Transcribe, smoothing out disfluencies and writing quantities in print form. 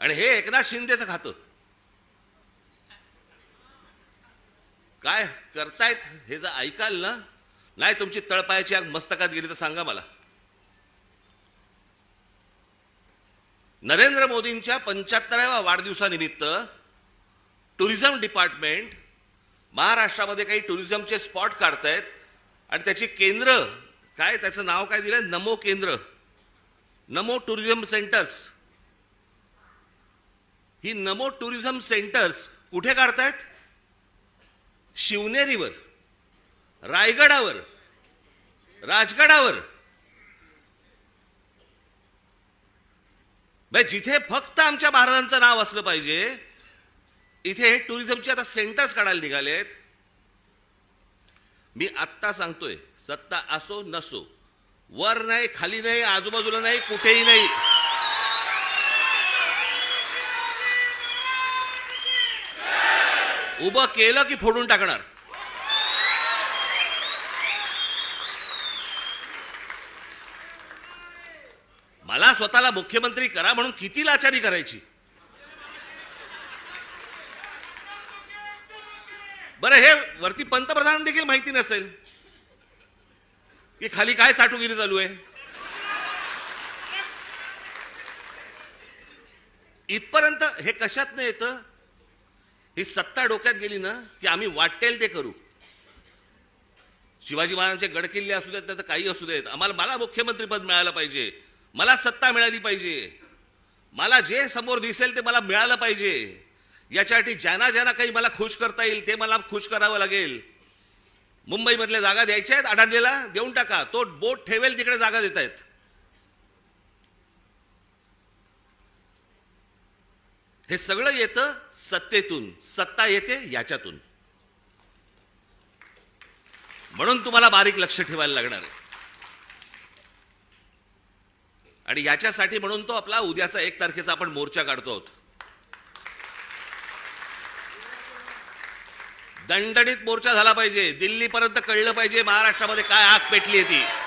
आणि हे एकनाथ शिंदेचं खातं. काय करतायत हे जर ऐकाल ना, नाही तुमची तळपायाची आग मस्तकात गेली तर सांगा मला. नरेंद्र मोदींच्या 75व्या वाढदिवसानिमित्त टुरिझम डिपार्टमेंट महाराष्ट्रामध्ये काही टुरिझमचे स्पॉट काढतायत आणि त्याची केंद्र काय, त्याचं नाव काय दिलं, नमो केंद्र, नमो टुरिझम सेंटर्स. ही नमो टुरिझम सेंटर्स कुठे काढतायत? शिवनेरीवर, रायगडावर, राजगडावर. जिथे फक्त आमच्या महाराजांचं नाव असलं पाहिजे, इथे हे टुरिझमचे आता सेंटर्स काढायला निघालेत. मी आत्ता सांगतोय, सत्ता असो नसो, वर नाही, खाली नाही, आजूबाजूला नाही, कुठेही नाही, उभं केलं की फोडून टाकणार. मला स्वतःला मुख्यमंत्री करा म्हणून किती लाचारी करायची. बरं, हे वरती पंतप्रधान देखील माहिती नसेल की खाली काय चाटुगिरी चालू आहे. इथपर्यंत हे कशात नाही येतं. ही सत्ता डोक्यात गेली ना की आम्ही वाटेल ते करू. शिवाजी महाराजांचे गडकिल्ले असू देत, तर काही असू देत, मला मुख्यमंत्रीपद मिळालं पाहिजे, मला सत्ता मिळाली पाहिजे, मला जे समोर दिसेल ते मला मिळालं पाहिजे. याच्यासाठी ज्यांना ज्यांना काही मला खुश करता येईल ते मला खुश करावं लागेल. मुंबईमधल्या जागा द्यायच्या आहेत, अडाणीला देऊन टाका, तो बोट ठेवेल तिकडे जागा देत आहेत. हे सगळं येतं सत्तेतून, सत्ता येते याच्यातून. म्हणून तुम्हाला बारीक लक्ष ठेवायला लागणार आहे. आणि याच्यासाठी म्हणून तो आपला उद्याचा 1 तारखेचा आपण मोर्चा काढतो आहोत. दणदणीत मोर्चा झाला पाहिजे. दिल्लीपर्यंत कळलं पाहिजे महाराष्ट्रामध्ये काय आग पेटली आहे ती.